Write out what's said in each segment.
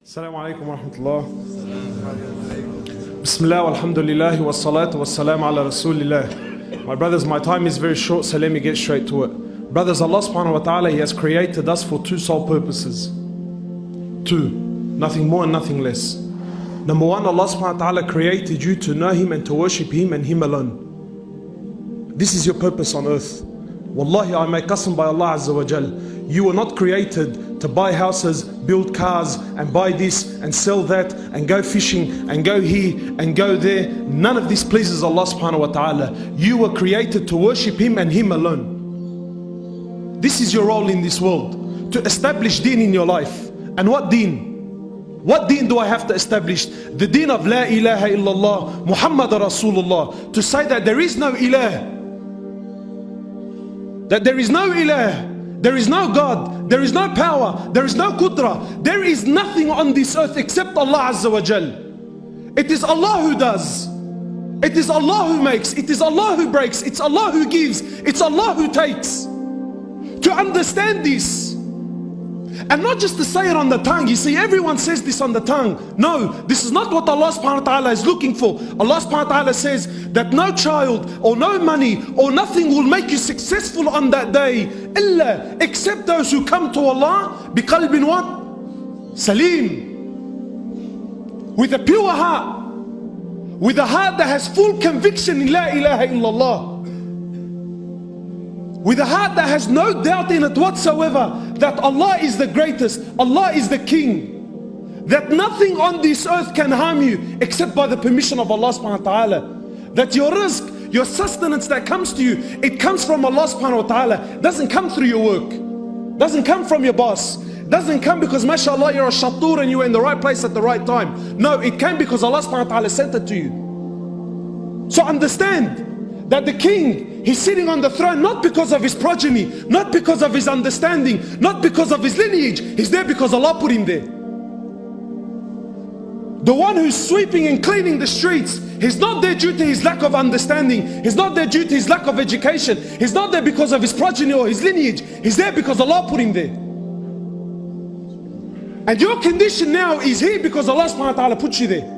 Assalamu alaikum wa rahmatullah. Bismillah walhamdulillah wa salatu wa salam ala rasulillah. My brothers, my time is very short, so let me get straight to it. Brothers, Allah subhanahu wa ta'ala, He has created us for two sole purposes. Two, nothing more and nothing less. Number one, Allah subhanahu wa ta'ala created you to know Him and to worship Him and Him alone. This is your purpose on earth. Wallahi, I make qasam by Allah Azza wa Jal. You were not created to buy houses, build cars, and buy this and sell that, and go fishing and go here and go there. None of this pleases Allah subhanahu wa ta'ala. You were created to worship Him and Him alone. This is your role in this world, to establish deen in your life. And what deen? What deen do I have to establish? The deen of La ilaha illallah, Muhammad Rasulullah. To say that there is no ilah, that there is no ilah, there is no God, there is no power, there is no qudra, there is nothing on this earth except Allah Azza wa Jal. It is Allah who does, it is Allah who makes, it is Allah who breaks, it's Allah who gives, it's Allah who takes. To understand this, and not just to say it on the tongue. You see, everyone says this on the tongue. No, this is not what Allah subhanahu wa ta'ala is looking for. Allah subhanahu wa ta'ala says that no child or no money or nothing will make you successful on that day illa except those who come to Allah biqalbin what? Salim, with a pure heart, with a heart that has full conviction in La ilaha illallah, with a heart that has no doubt in it whatsoever that Allah is the greatest, Allah is the king, that nothing on this earth can harm you except by the permission of Allah subhanahu wa ta'ala, that your rizq, your sustenance that comes to you, it comes from Allah subhanahu wa ta'ala, doesn't come through your work, doesn't come from your boss, doesn't come because mashallah you're a shatur and you're in the right place at the right time. No, it came because Allah subhanahu wa ta'ala sent it to you. So understand that the king, he's sitting on the throne not because of his progeny, not because of his understanding, not because of his lineage. He's there because Allah put him there. The one who's sweeping and cleaning the streets, he's not there due to his lack of understanding, he's not there due to his lack of education, he's not there because of his progeny or his lineage. He's there because Allah put him there. And your condition now is here because Allah subhanahu wa ta'ala put you there.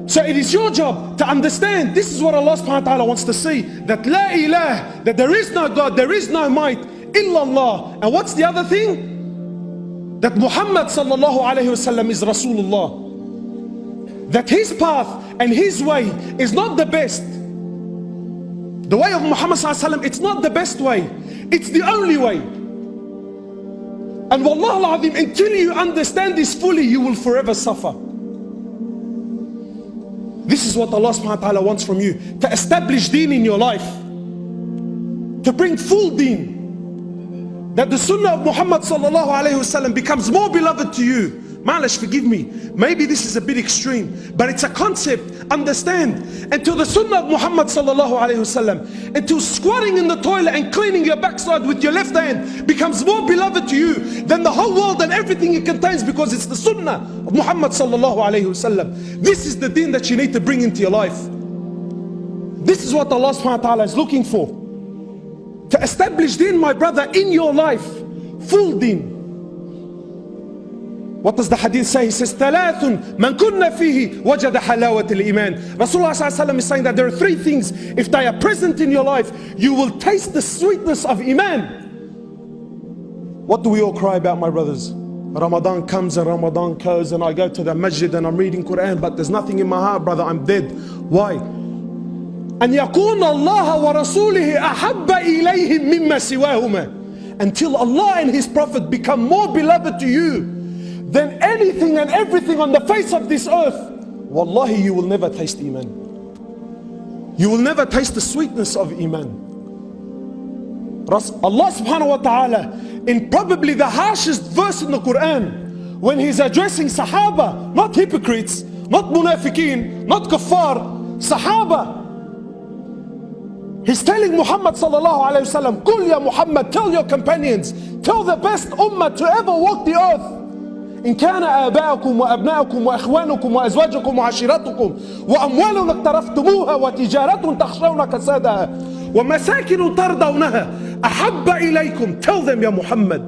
So it is your job to understand, this is what Allah subhanahu wa ta'ala wants to see, that La ilah, that there is no God, there is no might, illallah. And what's the other thing? That Muhammad sallallahu alayhi wasallam is Rasulullah. That his path and his way is not the best. The way of Muhammad sallallahu alayhi wasallam, it's not the best way, it's the only way. And wallah al-azim, until you understand this fully, you will forever suffer. This is what Allah subhanahu wa ta'ala wants from you, to establish deen in your life, to bring full deen, that the sunnah of Muhammad sallallahu alayhi wasallam becomes more beloved to you. Ma'alash, forgive me, maybe this is a bit extreme, but it's a concept. Understand, until the sunnah of Muhammad sallallahu alayhi wasallam, until squatting in the toilet and cleaning your backside with your left hand becomes more beloved to you than the whole world and everything it contains, because it's the sunnah of Muhammad sallallahu alayhi wasallam. This is the deen that you need to bring into your life. This is what Allah subhanahu wa ta'ala is looking for, to establish deen, my brother, in your life, full deen. What does the hadith say? He says, ثلاث من كن فيه وجد حلاوة الإيمان. Rasulullah ﷺ is saying that there are three things, if they are present in your life, you will taste the sweetness of Iman. What do we all cry about, my brothers? Ramadan comes and Ramadan goes, and I go to the masjid and I'm reading Quran, but there's nothing in my heart, brother, I'm dead. Why? أن يكون الله ورسوله أحب إليهم مما سواهما. Until Allah and His Prophet become more beloved to you than anything and everything on the face of this earth, wallahi, you will never taste Iman. You will never taste the sweetness of Iman. Allah subhanahu wa ta'ala, in probably the harshest verse in the Quran, when He's addressing Sahaba, not hypocrites, not munafiqeen, not kuffar, Sahaba, He's telling Muhammad sallallahu alayhi wa sallam, Qul ya Muhammad, tell your companions, tell the best ummah to ever walk the earth, إن كان آباؤكم وأبناؤكم وإخوانكم وأزواجكم وعشيرتكم وأموال اقترفتموها وتجارة تخشون كسادها ومساكن ترضونها أحب إليكم. Tell them, Ya Muhammad,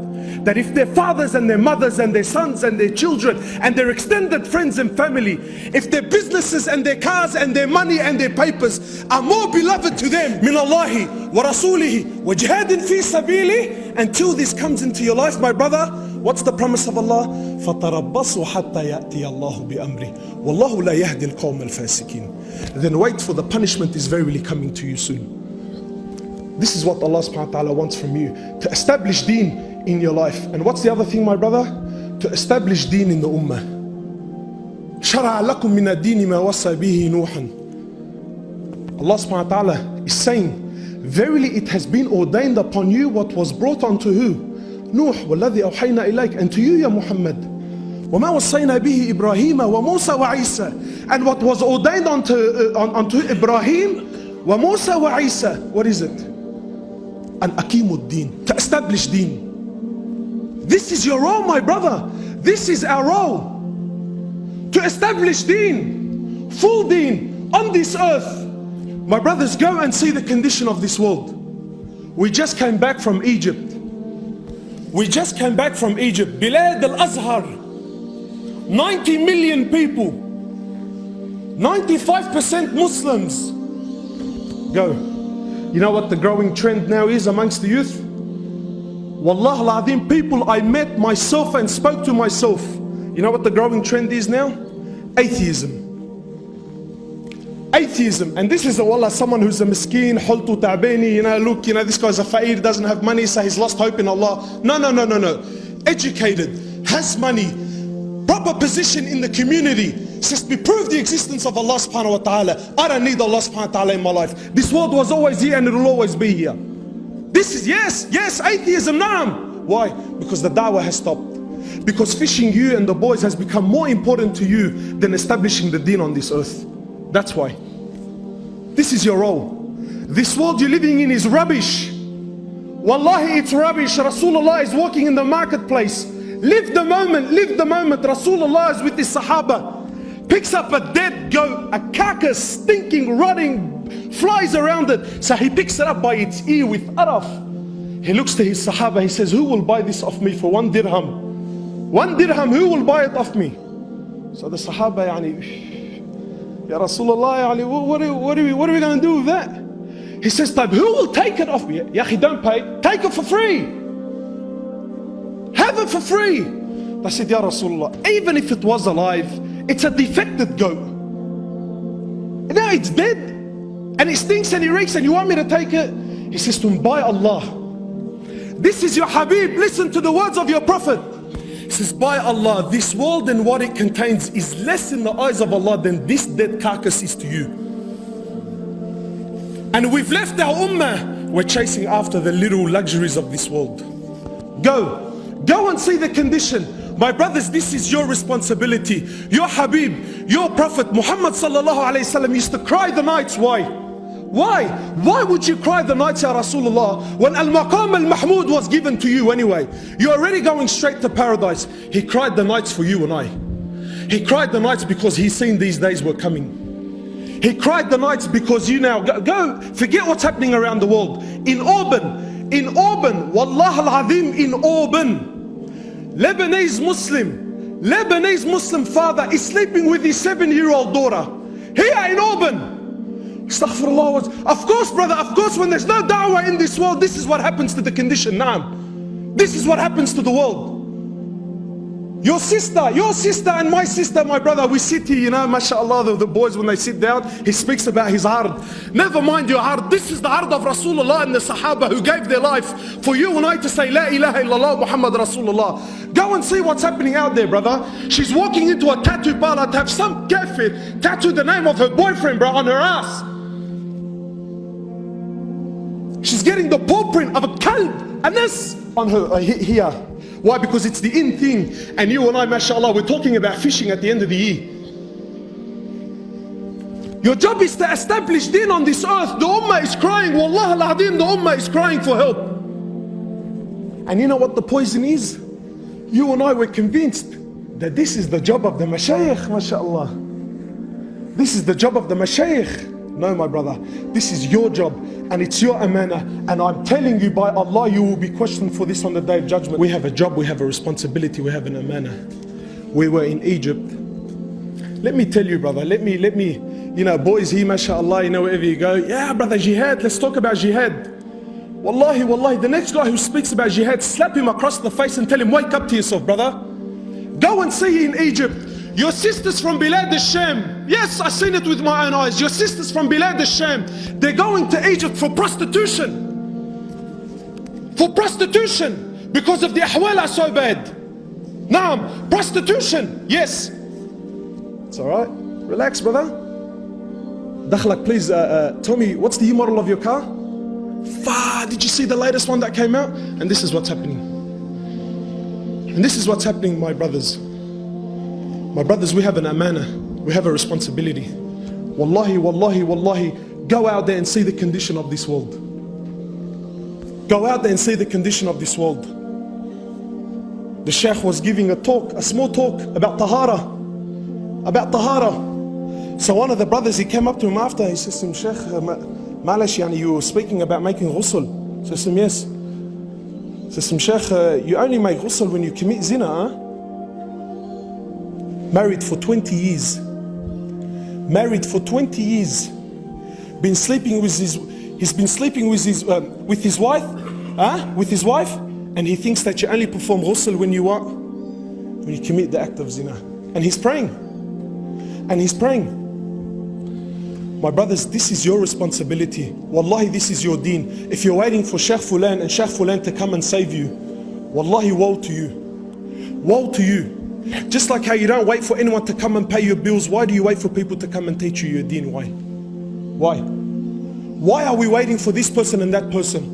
that if their fathers and their mothers and their sons and their children and their extended friends and family, if their businesses and their cars and their money and their papers are more beloved to them min Allahi wa rasulihi wa jihadin fi sabili, until this comes into your life, my brother, what's the promise of Allah? فَتَرَبَّصُوا حَتَّى يَأْتِيَ اللَّهُ بِأَمْرِهِ وَاللَّهُ لَا يَهْدِي الْقَوْمَ الْفَاسِقِينَ. Then wait, for the punishment is verily coming to you soon. This is what Allah subhanahu wa ta'ala wants from you, to establish deen in your life. And what's the other thing, my brother? To establish deen in the ummah. شَرَعَ لَكُم مِّنَ الدِّينِ مَا وَصَّى بِهِ نُوحًا. Allah subhanahu wa ta'ala is saying, verily it has been ordained upon you what was brought unto who? Nuh, وَالَّذِي أَوْحَيْنَا إِلَيْكَ, and to you, Ya Muhammad. وَمَا وَصَّيْنَا بِهِ إِبْرَاهِيمَ وَمُوسَى وَعِيسَى, and what was ordained unto Ibrahim, وَمُوسَى وَعِيسَى. What is it? An aqimuddin, to establish deen. This is your role, my brother. This is our role, to establish deen, full deen on this earth. My brothers, go and see the condition of this world. We just came back from Egypt. We just came back from Egypt. Bilad al-Azhar, 90 million people, 95% Muslims. Go. You know what the growing trend now is amongst the youth? Wallah al-Azim, people I met myself and spoke to myself. You know what the growing trend is now? Atheism. Atheism. And this is wallah, someone who's a miskeen, hultu ta'bani, look, this guy's a fa'ir, doesn't have money, so he's lost hope in Allah. No. Educated, has money, proper position in the community, says we prove the existence of Allah subhanahu wa ta'ala. I don't need Allah subhanahu wa ta'ala in my life. This world was always here and it will always be here. This is, yes, atheism, naam. Why? Because the da'wah has stopped. Because fishing you and the boys has become more important to you than establishing the deen on this earth. That's why. This is your role. This world you're living in is rubbish. Wallahi, it's rubbish. Rasulullah is walking in the marketplace. Live the moment. Rasulullah is with his Sahaba. Picks up a dead goat, a carcass, stinking, rotting, flies around it. So he picks it up by its ear with araf. He looks to his Sahaba, he says, who will buy this off me for 1 dirham? 1 dirham, who will buy it off me? So the Sahaba, Ya Rasulullah, what are we going to do with that? He says, who will take it off me? Ya akhi, don't pay, take it for free. Have it for free. I said, Ya Rasulullah, even if it was alive, it's a defected goat. Now it's dead. And it stinks and it reeks and you want me to take it? He says to him, by Allah. This is your Habib. Listen to the words of your Prophet. He says, by Allah, this world and what it contains is less in the eyes of Allah than this dead carcass is to you. And we've left our ummah. We're chasing after the little luxuries of this world. Go and see the condition. My brothers, this is your responsibility. Your Habib, your Prophet Muhammad sallallahu alayhi wasallam used to cry the nights. Why? Why would you cry the nights, Ya Rasulullah, when Al-Maqam Al-Mahmud was given to you anyway? You're already going straight to paradise. He cried the nights for you and I. He cried the nights because he's seen these days were coming. He cried the nights because you now go forget what's happening around the world. In Auburn, Wallah al-Azim, in Auburn, Lebanese Muslim father is sleeping with his 7-year-old daughter. Here in Auburn. Astaghfirullah. Of course, brother, when there's no da'wah in this world, this is what happens to the condition. Naam. This is what happens to the world. Your sister and my sister, my brother, we sit here, mashallah, the boys, when they sit down, he speaks about his ard. Never mind your ard. This is the ard of Rasulullah and the Sahaba who gave their life for you and I to say, La ilaha illallah Muhammad Rasulullah. Go and see what's happening out there, brother. She's walking into a tattoo parlor to have some kafir tattoo the name of her boyfriend, bro, on her ass. She's getting the paw print of a kalb, anas, on her here. Why? Because it's the in thing. And you and I, mashallah, we're talking about fishing at the end of the year. Your job is to establish deen on this earth. The ummah is crying, wallah al-azim, the ummah is crying for help. And you know what the poison is? You and I were convinced that this is the job of the mashayikh, mashallah. This is the job of the mashayikh. No, my brother, this is your job. And it's your amana. And I'm telling you by Allah, you will be questioned for this on the Day of Judgment. We have a job, we have a responsibility, we have an amana. We were in Egypt. Let me tell you, brother, let me, you know, boys here, mashallah, you know, wherever you go, yeah, brother, jihad, let's talk about jihad. Wallahi, wallahi, the next guy who speaks about jihad, slap him across the face and tell him, wake up to yourself, brother. Go and see in Egypt, your sisters from Bilad al-Sham. Yes, I've seen it with my own eyes. Your sisters from Bilad al-Sham, they're going to Egypt for prostitution. For prostitution, because of the ahwal are so bad. Naam, prostitution, yes. It's alright, relax, brother. Dakhlak, please tell me, what's the year model of your car? Did you see the latest one that came out? And this is what's happening. And this is what's happening, my brothers. My brothers, we have an amana. We have a responsibility. Wallahi, wallahi, wallahi. Go out there and see the condition of this world. Go out there and see the condition of this world. The Shaykh was giving a talk, a small talk about tahara. About tahara. So one of the brothers, he came up to him after, he says to him, Shaykh, Malish, yani, you were speaking about making ghusl. Says to him, yes. Says to him, Shaykh, you only make ghusl when you commit zina, huh? Married for 20 years. Married for 20 years. Been sleeping with he's been sleeping with his wife, with his wife, and he thinks that you only perform ghusl when you what? When you commit the act of zina. And he's praying. And he's praying. My brothers, this is your responsibility. Wallahi, this is your deen. If you're waiting for Shaykh Fulan and Shaykh Fulan to come and save you, wallahi, woe to you. Woe to you. Just like how you don't wait for anyone to come and pay your bills, why do you wait for people to come and teach you your deen? Why? Why? Why are we waiting for this person and that person?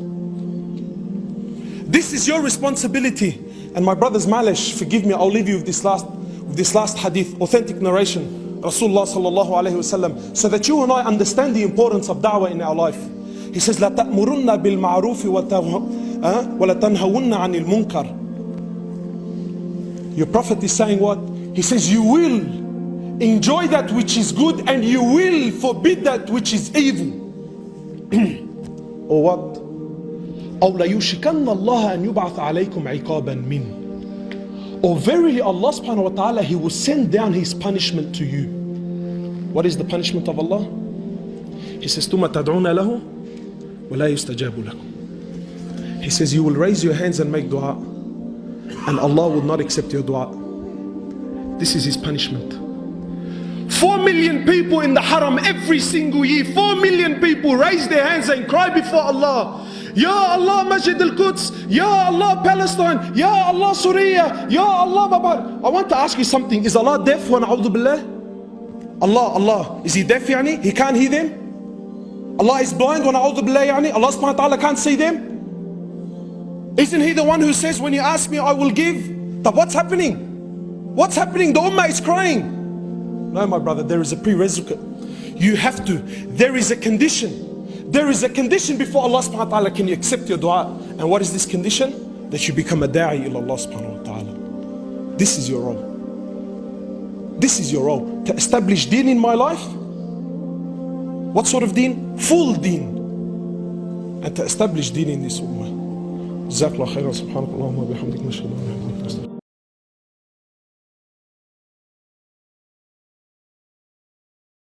This is your responsibility. And my brothers, malish, forgive me, I'll leave you with this last hadith, authentic narration, Rasulullah sallallahu alayhi wasallam, so that you and I understand the importance of da'wah in our life. He says, لا تأمرن بالمعروف ولا تنهون عن المنكر. Your Prophet is saying what? He says, you will enjoy that which is good and you will forbid that which is evil. Or what? أو ليوشكن الله أن يبعث عليكم عقابا منه. Or verily Allah subhanahu wa ta'ala, He will send down His punishment to you. What is the punishment of Allah? He says, ثم تدعون له ولا يستجاب لكم. He says, you will raise your hands and make dua, and Allah will not accept your dua. This is His punishment. 4 million people in the haram every single year. 4 million people raise their hands and cry before Allah. Ya Allah Masjid al-Quds, Ya Allah Palestine, Ya Allah Syria, Ya Allah Baba. I want to ask you something. Is Allah deaf? Wa na'udhu billah? Allah, is He deaf yani? He can't hear them? Allah is blind? Wa na'udhu billah yani? Allah subhanahu wa ta'ala can't see them? Isn't He the one who says, when you ask me I will give? But what's happening? What's happening? The ummah is crying. No, my brother, there is a prerequisite. You have to. There is a condition. There is a condition before Allah subhanahu wa ta'ala can you accept your dua. And what is this condition? That you become a da'i ila Allah subhanahu wa ta'ala. This is your role. This is your role. To establish deen in my life. What sort of deen? Full deen. And to establish deen in this ummah. جزاك الله خيرا سبحانك اللهم وبحمدك نشهد ان لا اله الا انت